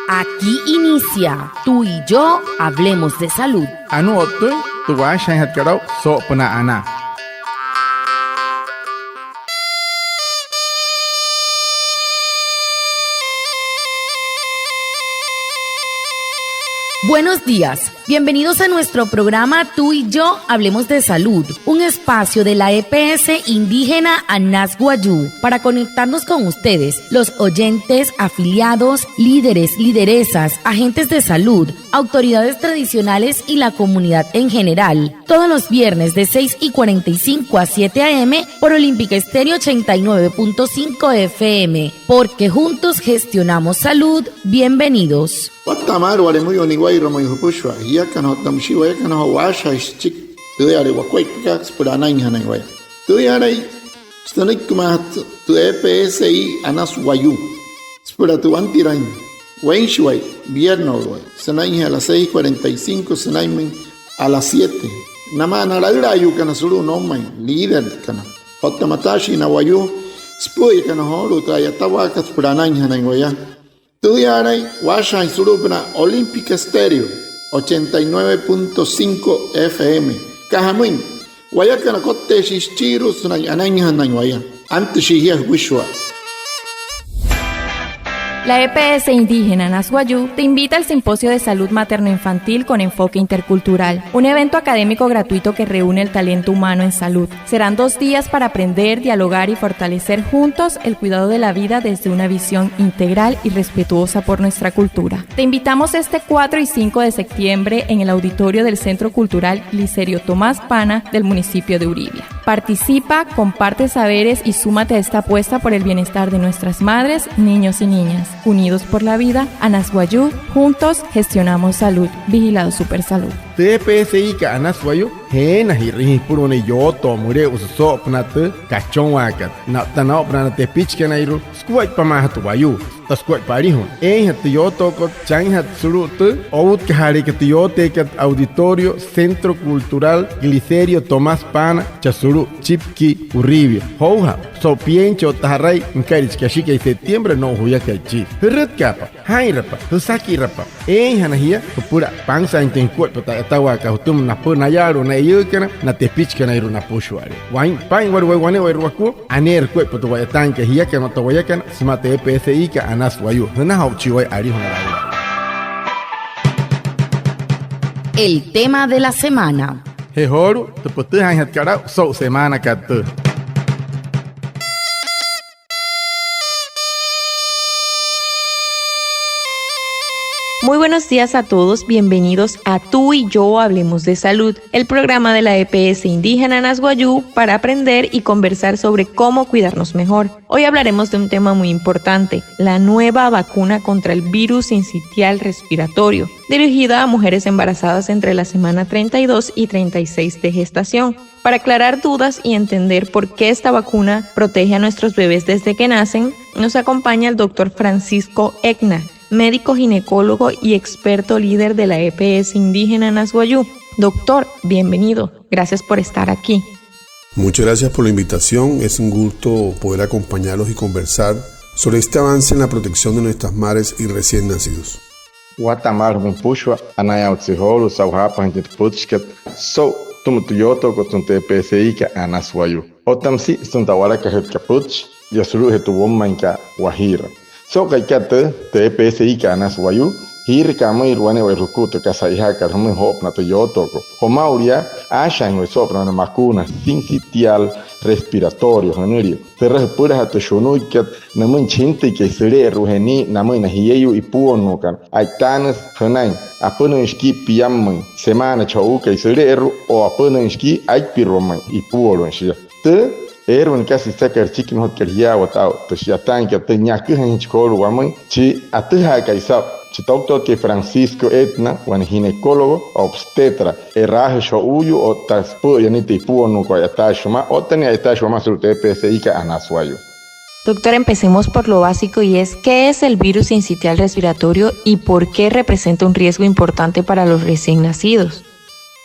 Aquí inicia Tú y yo hablemos de salud. Anu otu tu wa shan hat karau so puna ana. Buenos días, bienvenidos a nuestro programa Tú y yo hablemos de salud, un espacio de la EPS indígena Anas Guayú para conectarnos con ustedes, los oyentes, afiliados, líderes, lideresas, agentes de salud, autoridades tradicionales y la comunidad en general. Todos los viernes de 6:45 a 7 a.m. por Olímpica Estéreo 89.5 FM, porque juntos gestionamos salud. Bienvenidos. Watamar wale muy oniguay romoy hupushwa ya kan tamshi wa kan washa chik tuyare wa kwai ka spurana inhana wa tuyare stanik ma tu EPSI Anas Guayú spura tu antirain wenshway viernes sanai a las 6:45 sanai a las 7 namana la irayu kan suru no mai líder kan hotamatashi na Guayú spuy kan holu tayatawa ka spurana inhana wa ya Tuyaray, Washa y Surupna, Olímpica Estéreo, 89.5 FM. Cajamuin, Guayacana Cote Shichiru, Anaña Nañuaya, antes Shihia Wishwa. La EPS indígena Anas Guayú te invita al Simposio de Salud Materno-Infantil con Enfoque Intercultural, un evento académico gratuito que reúne el talento humano en salud. Serán 2 días para aprender, dialogar y fortalecer juntos el cuidado de la vida desde una visión integral y respetuosa por nuestra cultura. Te invitamos este 4 y 5 de septiembre en el auditorio del Centro Cultural Licerio Tomás Pana del municipio de Uribia. Participa, comparte saberes y súmate a esta apuesta por el bienestar de nuestras madres, niños y niñas. Unidos por la vida, Anas Guayú, juntos gestionamos salud. Vigilado Supersalud. TPSI ka Anas Guayú hena hirri purone yoto mure uso pnate kachon wakat na tana pnate pitch kanairu squat pamahatu Guayú tasquat parihun hat yoto ko chanhat surut out kahari kat yote kat auditorio Centro Cultural Licerio Tomás Pana chasuru chipki Uribia hoja so piencho tarai encarich kashika en septiembre no huya kachi ret kapa hairapa husaki rapa hanahia pura pangsa inten cuerpo tawa ka hutum na puna yaro na yukana na tepich kana iru na pushwari wain pain wane waku aner cuerpo to waya tanke hiya kana to waya kana smate EPSI ka Anas Guayú hana hauchi wai ari hona. El tema de la semana. Hehoru te pote han hat kara so semana kat. Muy buenos días a todos, bienvenidos a Tú y yo hablemos de salud, el programa de la EPS indígena Anas Guayú para aprender y conversar sobre cómo cuidarnos mejor. Hoy hablaremos de un tema muy importante, la nueva vacuna contra el virus sincitial respiratorio, dirigida a mujeres embarazadas entre la semana 32 y 36 de gestación. Para aclarar dudas y entender por qué esta vacuna protege a nuestros bebés desde que nacen, nos acompaña el doctor Francisco Egna, médico ginecólogo y experto líder de la EPS indígena Anas Guayú. Doctor, bienvenido. Gracias por estar aquí. Muchas gracias por la invitación. Es un gusto poder acompañarlos y conversar sobre este avance en la protección de nuestras madres y recién nacidos. Guatamar pushwa anaya utsiholu sauhapa hintit putchket so tumutuyoto kotun TPSI ka Anas Guayú. Otamsi stuntawara ka het kaputch yasuru hetu womman ka wahira. So kaikate TPSI ka Anas Guayú hir kama irwane wa rukuto ka saiha ka home hop na to yotoko homauria ashan we sopra na makuna sincitial respiratorio hanurio terra pura hat shonuikat na mun chinte ke sere ruheni na mun hiyeyu ipuono kan aitanas hanai apano ski piam semana chau ke sere o apano ski aikpiroman ipuolo shia te Erwan kasi sakar chicken hot keria watao to shiatan ke tenya ke han chkolu waman chi atha kaisa chi doctor ke Francisco Egna wan ginecólogo obstetra erraje shouyu o taspo yanite puonu ko atashuma o tenia atashuma sur TPSI ka Anas Guayú. Doctor, empecemos por lo básico y es ¿qué es el virus sincitial respiratorio y por qué representa un riesgo importante para los recién nacidos?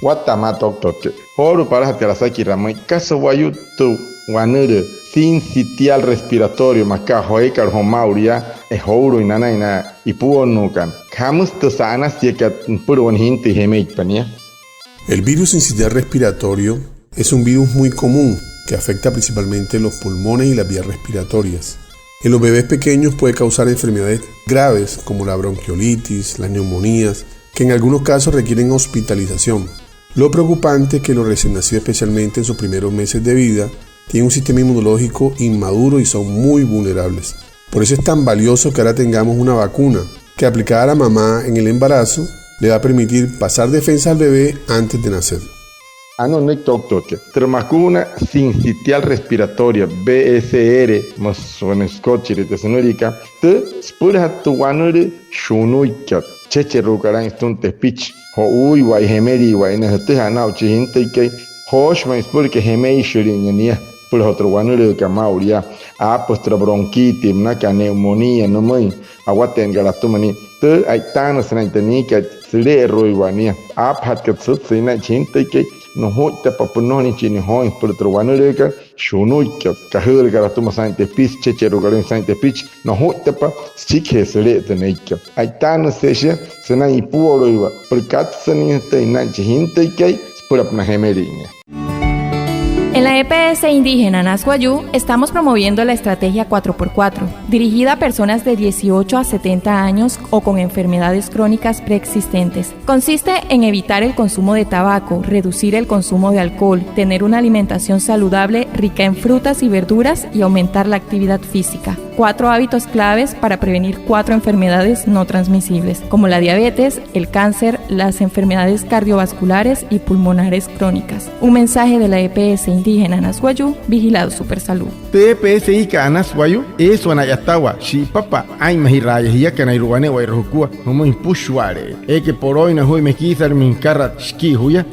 Guatama doctor. Horo para Terasaki Ramay, caso guayu tu, guanere, sin sitial respiratorio, maca, hoecar, homauria, ejouro, inanaina, y puo nucan. Camus to sana, si que puro gente gemeik pania. El virus sincitial respiratorio es un virus muy común que afecta principalmente los pulmones y las vías respiratorias. En los bebés pequeños puede causar enfermedades graves como la bronquiolitis, las neumonías, que en algunos casos requieren hospitalización. Lo preocupante es que los recién nacidos, especialmente en sus primeros meses de vida, tienen un sistema inmunológico inmaduro y son muy vulnerables. Por eso es tan valioso que ahora tengamos una vacuna que, aplicada a la mamá en el embarazo, le va a permitir pasar defensa al bebé antes de nacer. Ano no doctor que termacuna sincitial respiratoria BSR mosonescochire de sonorica te spura tu wanure shunuika cheche rukaran stunte pitch ho ui wai hemeri wai na te hanau chinte ke hosh mai spur ke hemei shurinya por otro wanure ka mauria a postra bronquitis na ka neumonía no mai aguaten galatumani te aitana sanitani ka sile roiwania a phat ka sina chinte ke no hoita papunoni chini hoin por otro wanureka shunuika kahur garatuma sainte pitch chechero garin sainte pitch no hoita pa sikhe sele teneika aitana sesha sena ipuoro iwa por katsani te na chinte ke por apna gemeriña. En la EPS indígena Nasguayú estamos promoviendo la estrategia 4x4, dirigida a personas de 18 a 70 años o con enfermedades crónicas preexistentes. Consiste en evitar el consumo de tabaco, reducir el consumo de alcohol, tener una alimentación saludable rica en frutas y verduras y aumentar la actividad física. 4 hábitos claves para prevenir 4 enfermedades no transmisibles, como la diabetes, el cáncer, las enfermedades cardiovasculares y pulmonares crónicas. Un mensaje de la EPS indígena Nasguayú, vigilado Supersalud. EPS ika Nasguayú, eso anayatawa, si papa, ay mahiraya, ya que nairuane wairukua, como impushuare, que por hoy na hui mekizar min karat shki huya,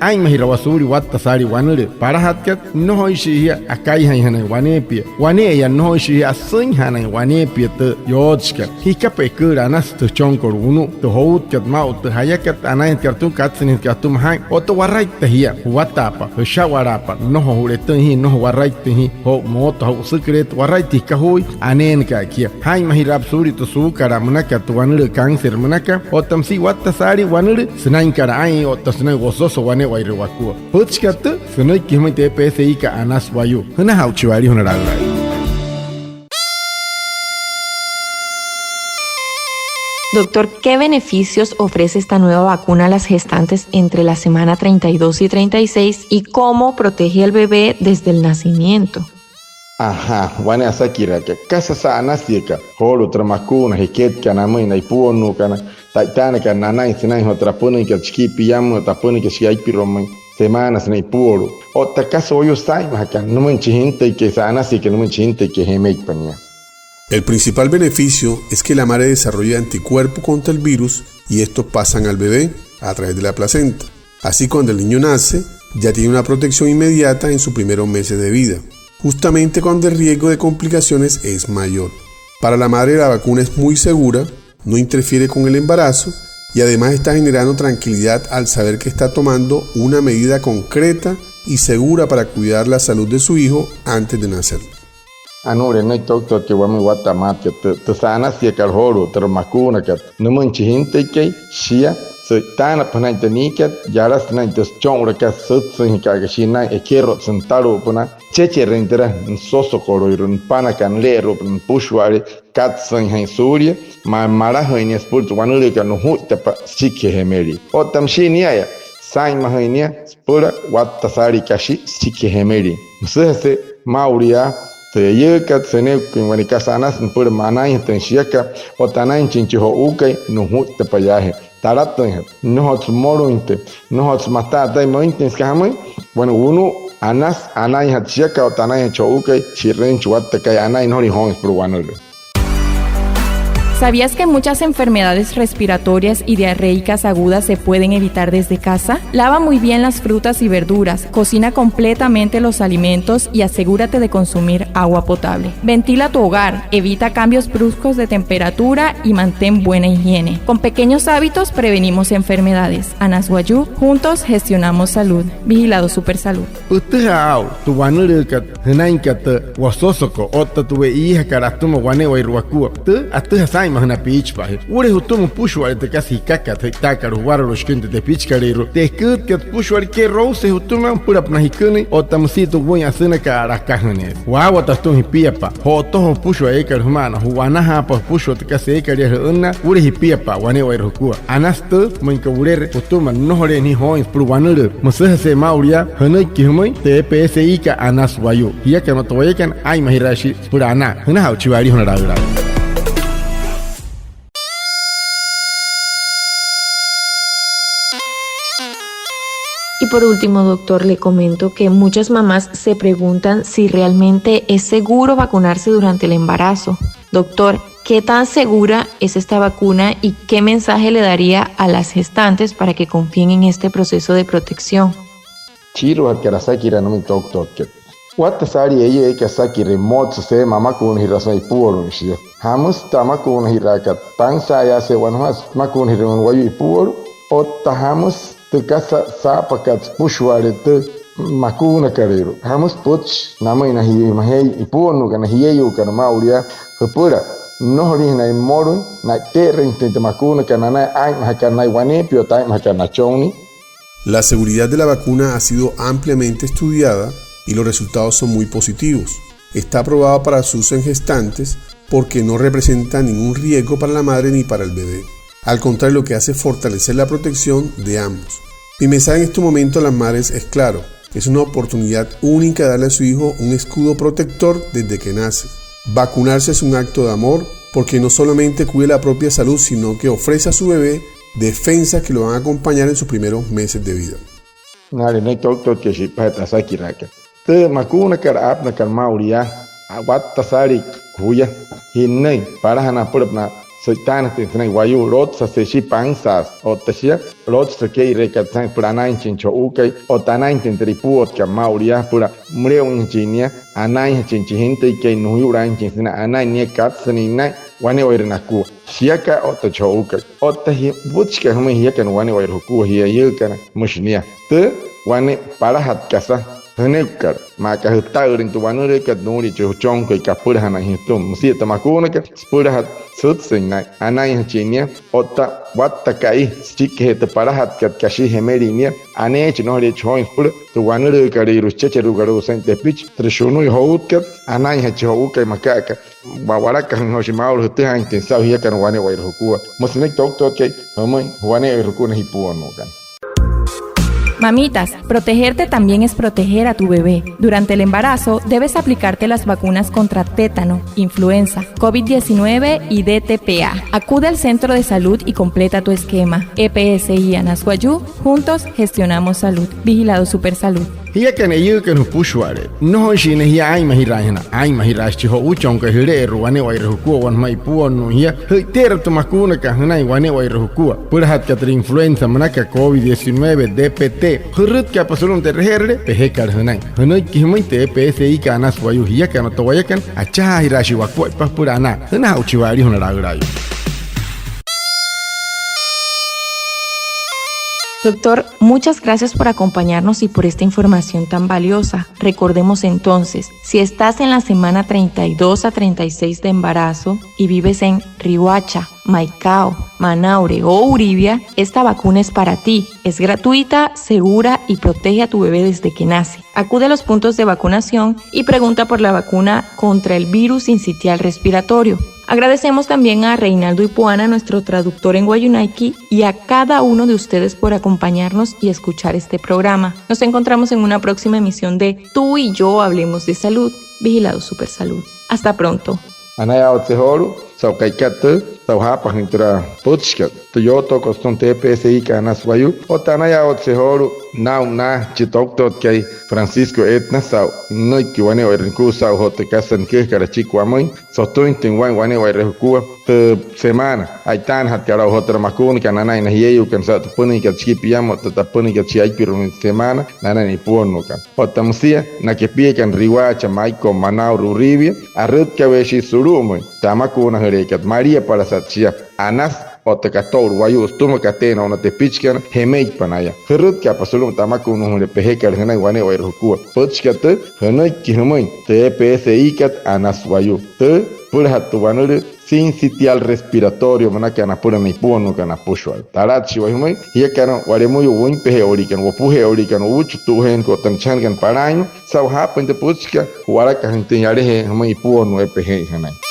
ay mahirawasuri watasari wanure, para hatkat, no hoy shia, akai hanai wanepia, wane ya no hoy shia, hanai wanepia te yotska, hikape kura nas te chonkor unu, te hout kat mau te hayakat anay kartu katsin katum hai, oto warait te hia, watapa, shawarapa, no huretan hi, no warait te hi, ho moto ho secret warait ka hui, anen ka kia, hai mahirap suri to su kara manaka to wanure cancer manaka, otam si watasari wanure, senain kara ai otasnai gososo wane wairwakua. Putskat, senai kimite PSI ka Nasguayú, hana hauchiwari honoragai. Doctor, ¿qué beneficios ofrece esta nueva vacuna a las gestantes entre la semana 32 y 36 y cómo protege al bebé desde el nacimiento? Ajá, wane asakira que casa sana sieka, holo tramakuna, hiket kanamina y puonu kana, taitana kanana y senai hotrapuni que chiki piyamu, tapuni que shiai piromai, semanas nei puoro. O takaso yo sai maka, no manchinte que sana sieka, no manchinte que hemeik pania. El principal beneficio es que la madre desarrolla anticuerpos contra el virus y estos pasan al bebé a través de la placenta. Así, cuando el niño nace, ya tiene una protección inmediata en sus primeros meses de vida, justamente cuando el riesgo de complicaciones es mayor. Para la madre la vacuna es muy segura, no interfiere con el embarazo y además está generando tranquilidad al saber que está tomando una medida concreta y segura para cuidar la salud de su hijo antes de nacer. Anure no doctor que wami watamat que te sana si carhoro te makuna que no manchi gente que shia se tana panante nika yaras na te chongra que sutsin ka que shina e quiero sentaro pona cheche rendera soso coro irun pana kan lero pun pushwari katsan hain suria ma mara hain sport wanure que no hutta pa sikhe hemeri o tamshini ya sai ma hainia spura watasari kashi sikhe hemeri musese mauria te yeka tsene kwani kasanas pur manai tensiaka otanai chinchiho ukai no hutta payaje taratan no hot morinte no hot matata y mointes kamai bueno uno anas anai hatsiaka otanai cho ukai chiren chuatta kai anai no ri hons pro wanole. ¿Sabías que muchas enfermedades respiratorias y diarreicas agudas se pueden evitar desde casa? Lava muy bien las frutas y verduras, cocina completamente los alimentos y asegúrate de consumir agua potable. Ventila tu hogar, evita cambios bruscos de temperatura y mantén buena higiene. Con pequeños hábitos prevenimos enfermedades. Anas Guayú, juntos gestionamos salud. Vigilado Supersalud. Utahao, tu wanurukat, henainkat, wasosoko, otta tuve hija carastuma guaneva y ruacua. Atuha saima hana pichpaje. Ure hutumu pushware te casi caca, te tacar, guaro los quintes de pichcarero. Te escut que pushware que rose hutuma pura pnahikuni, otamcito buena cena carascajanes. Guagua tastum hipiapa, hotoho pushwa ekar humana, huanaha pa pushwa te casi ekaria una, ure hipiapa, guaneva y rucua. Anasto, mancaburere, hutuma, no hore ni hoins, prubanuru, museja se mauria, hanoi kihumoi, te PSI ka Anas Guayú. Ya que no te vayan, ay mahirashi, pura ana, una hauchivari honorable. Y por último, doctor, le comento que muchas mamás se preguntan si realmente es seguro vacunarse durante el embarazo. Doctor, ¿qué tan segura es esta vacuna y qué mensaje le daría a las gestantes para que confíen en este proceso de protección? Chiro hakarasaki ranumi doctor que Wata sari eye que saki remote se mama kun hirasai puro shia. Hamus tama kun hiraka tan saya se wanhas makun hirun wayu puro otta hamus te casa sapakat pushware te makuna karero. Hamus puch nama ina hi mahei ipuno kana hiyeyu kana mauria hupura. No horina morun na terren te makuna kana na ai mahakana wanepio tai mahakana choni. La seguridad de la vacuna ha sido ampliamente estudiada y los resultados son muy positivos. Está aprobada para su uso en gestantes porque no representa ningún riesgo para la madre ni para el bebé. Al contrario, lo que hace es fortalecer la protección de ambos. Mi mensaje en este momento a las madres es claro. Es una oportunidad única de darle a su hijo un escudo protector desde que nace. Vacunarse es un acto de amor porque no solamente cuida la propia salud, sino que ofrece a su bebé defensas que lo van a acompañar en sus primeros meses de vida. Nare ne doctor que si pata sakiraka. Te makuna kar apna kar mauria awatta sari kuya hinne para hana purna soitana te tnai wayu rot sa se shi pansas o tashia rot sa ke rekatan prana inchincho ukai o tana intentri puot ka mauria pura mure un chinia anai chinchi hinte ke no yura inchinna anai ne katsani nai wane oirna ku siaka o ta chouka o ta hi butchka hme hi kan wane oir ku hi yelkana mushnia te wane para hat kasa Henekar, maka hutaurin tu wanure kat nuri chuchong ko kapur hana hitum musieta makuna ka spura hat sutsin nai anai hachinia otta watta kai stikke te parahat kat kashi hemerinia ane chinori choin pur tu wanure kariru checheru garu sente pitch trishunu hout kat anai hachu kai makaka bawaraka hoshimaul hutan intensa hiya kan wane wair hukua musnik doctor ke homoi wane hukuna hipuano kan. Mamitas, protegerte también es proteger a tu bebé. Durante el embarazo debes aplicarte las vacunas contra tétano, influenza, COVID-19 y DTPA. Acude al centro de salud y completa tu esquema. EPSI Anas Guayú, juntos gestionamos salud. Vigilado Supersalud. Hiya kan ayu kan pushware no shine hiya ai mahirahna ai mahirashi ho uchon ka hire ruane wa irhuku wan mai puon hiya ter to makuna ka hanai wane wa irhuku purhat ka influenza manaka COVID-19 DPT hurut ka pasulum ter herre pehekar hanai hanai kimai te PSI ka Anas Guayú hiya kan to wayakan acha hirashi wa ko pa purana hana uchiwari honaragrayo. Doctor, muchas gracias por acompañarnos y por esta información tan valiosa. Recordemos entonces, si estás en la semana 32 a 36 de embarazo y vives en Riohacha, Maicao, Manaure o Uribia, esta vacuna es para ti. Es gratuita, segura y protege a tu bebé desde que nace. Acude a los puntos de vacunación y pregunta por la vacuna contra el virus sincitial respiratorio. Agradecemos también a Reinaldo Ipuana, nuestro traductor en Guayunaiki, y a cada uno de ustedes por acompañarnos y escuchar este programa. Nos encontramos en una próxima emisión de Tú y Yo Hablemos de Salud. Vigilado Supersalud. Hasta pronto. Anaya Otsehoru. saukaikate sauhapa hintra puchkat toyoto koston TPSI kanaswayu otanaya otsehoru na chitoktot kay Francisco etna sau no kiwane orenku sau hote kasan ke karachikwamoy sotoin tingwan wane orenku te semana aitan hat kara hotra makun kanana ina yeyu kan sa tupuni ka chipiamo tatapuni ka chiaipiru semana nana ni puono kan otamsia na ke pie kan riwacha maiko manau ruribia arut kaweshi surumo tamakuna herekat Maria para satchia anas otekator wayu stumo katena ona te pichkan hemeit panaya herut ka pasulum tamakunu hule pehekar hena wane oirhukua pochkate henai kihmoi te PSI kat anas wayu te pulhatu wanure sin sitial respiratorio mana kana pura ni puono kana pushwal tarachi wahumai hiya kana wale muy win pehe orikan wo puhe orikan uchu tuhen ko tanchan kan paraño sau hapen de puchka wala ka hinte yare he mai puono e pehe hanai